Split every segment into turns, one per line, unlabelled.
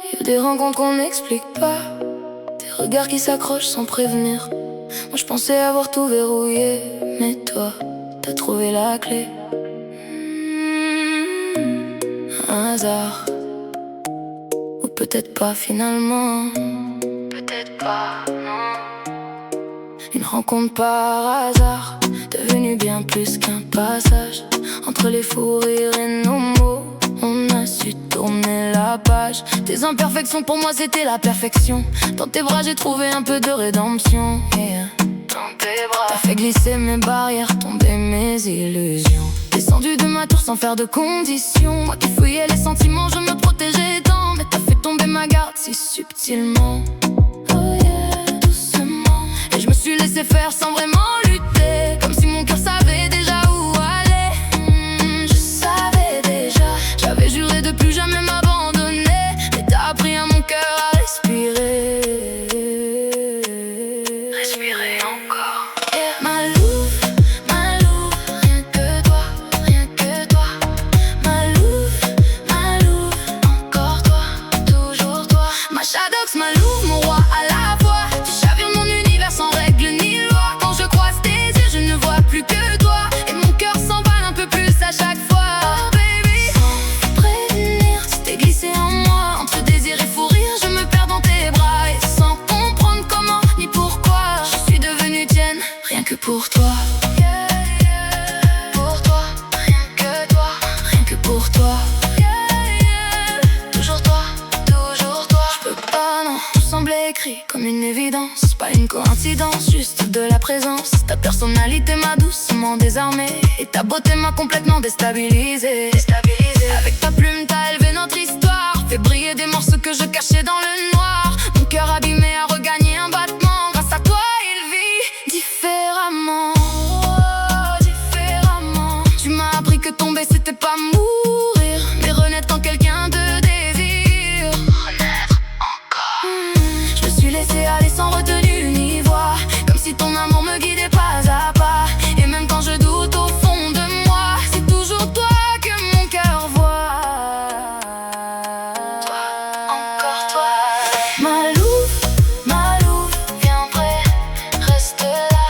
Y'a des rencontres qu'on n'explique pas, des regards qui s'accrochent sans prévenir. Moi je pensais avoir tout verrouillé, mais toi, t'as trouvé la clé. Un hasard, ou peut-être pas finalement. Peut-être pas, non. Une rencontre par hasard, devenue bien plus qu'un passage. Entre les fous rires et nos mots, on a su tourner la page. Tes imperfections pour moi c'était la perfection. Dans tes bras j'ai trouvé un peu de rédemption, yeah. Dans tes bras t'as fait glisser mes barrières, tomber mes illusions. Descendu de ma tour sans faire de conditions. Moi qui fouillais les sentiments, je me protégeais tant. Mais t'as fait tomber ma garde si subtilement. Oh yeah, doucement. Et je me suis laissé faire sans vraiment lutter, comme si mon cœur savait déjà où aller. Je savais déjà, j'avais juré de plus jamais m'abandonner. Mais t'as appris à mon cœur à respirer. Respirer encore, yeah. Ma louve, rien que toi, rien que toi. Ma louve, encore toi, toujours toi. Ma Shadox, ma louve, mon roi à la fois. Tu chavires mon univers sans règle ni loi. Quand je croise tes yeux, je ne vois plus que toi. Et mon cœur s'emballe un peu plus à chaque fois. Oh baby, sans prévenir, tu t'es glissé en moi. Entre désir et fou rire, je me perds dans tes bras. Et sans comprendre comment ni pourquoi, je suis devenue tienne, rien que pour toi. Yeah, yeah. Pour toi, rien que toi, rien que pour toi. Yeah, yeah. Toujours toi, toujours toi. Je peux pas, non, tout semblait écrit comme une évidence. Pas une coïncidence, juste de la présence. Ta personnalité m'a doucement désarmée, et ta beauté m'a complètement déstabilisé. Avec ta plume t'as élevé notre histoire, fait briller des morceaux que je cachais dans le noir. Mon cœur abîmé a regagné un battement. Grâce à toi il vit différemment. Oh, différemment. Tu m'as appris que tomber c'était pas mourir, mais renaître en quelqu'un de désir. Renaître encore. Je me suis laissé aller sans retenue ni voix, comme si ton amour me guidait pas à pas. Et même quand je doute au fond de moi, c'est toujours toi que mon cœur voit. Toi, encore toi. Ma louve, viens près, reste là.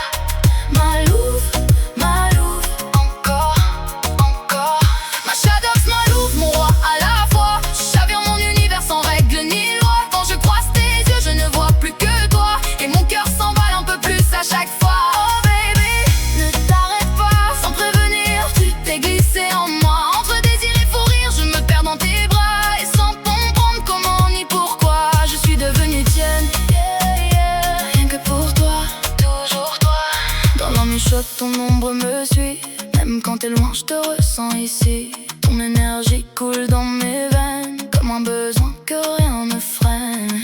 Ma louve, encore, encore. Ma Shadox, ma louve, mon roi à la fois. Tu chavires mon univers sans règle ni loi. Quand je croise tes yeux, je ne vois plus que toi. Et mon cœur s'emballe un peu plus à chaque fois. Oh baby, ne t'arrête pas, sans prévenir, tu t'es glissé en moi. Entre désir et fou rire, je me perds dans tes bras. Et sans comprendre comment ni pourquoi, je suis devenue tienne, yeah, yeah. Rien que pour toi, toujours toi. Dans l'ennui chaude, ton ombre me suit. Même quand t'es loin, je te ressens ici. Ton énergie coule dans mes veines, comme un besoin que rien ne freine.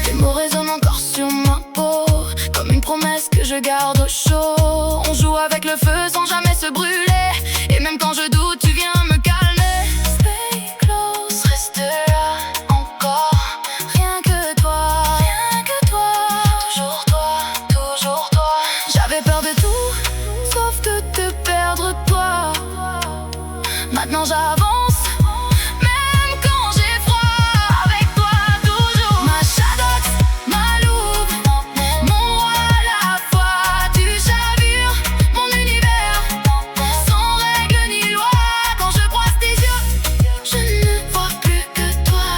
Tes mots résonnent encore sur ma peau, comme une promesse que je garde au chaud. On joue avec le feu sans jamais se brûler, et même quand je doute, tu viens me calmer. Stay close, reste là, encore. Rien que toi, toujours toi, toujours toi. J'avais peur de tout, sauf de te perdre toi. Maintenant j'avance, même quand j'ai froid. Avec toi toujours. Ma Shadox, ma louve, mon roi à la fois. Tu chavires mon univers sans règle ni loi. Quand je croise tes yeux, je ne vois plus que toi.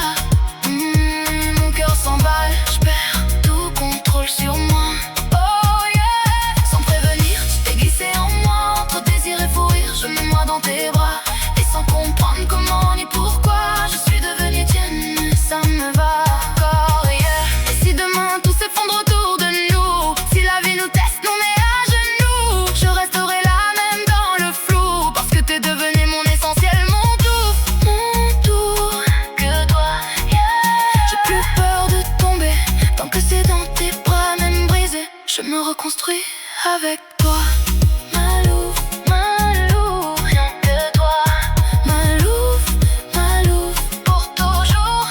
Mon cœur s'emballe, je perds tout contrôle sur moi. Oh yeah, sans prévenir, tu t'es glissé en moi. Entre désir et fou rire, je me noie dans tes bras. Et sans comprendre comment ni pourquoi, je suis devenue tienne, ça me va encore, yeah. Et si demain tout s'effondre autour de nous, si la vie nous teste, nous met à genoux, je resterai là même dans le flou, parce que t'es devenu mon essentiel, mon tout, que toi, yeah. J'ai plus peur de tomber, tant que c'est dans tes bras, même brisé, je me reconstruis avec toi. Ma louve, rien que toi. Ma louve, pour toujours,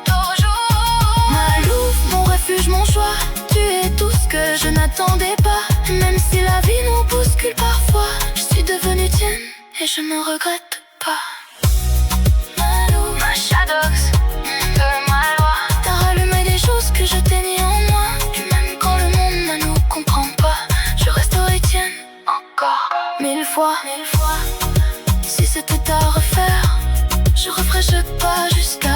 toujours. Ma louve, mon refuge, mon choix. Tu es tout ce que je n'attendais pas. Et même si la vie nous bouscule parfois, je suis devenue tienne et je ne regrette pas. Ma louve, ma Shadox, fois. Si c'était à refaire, je referais ce pas jusqu'à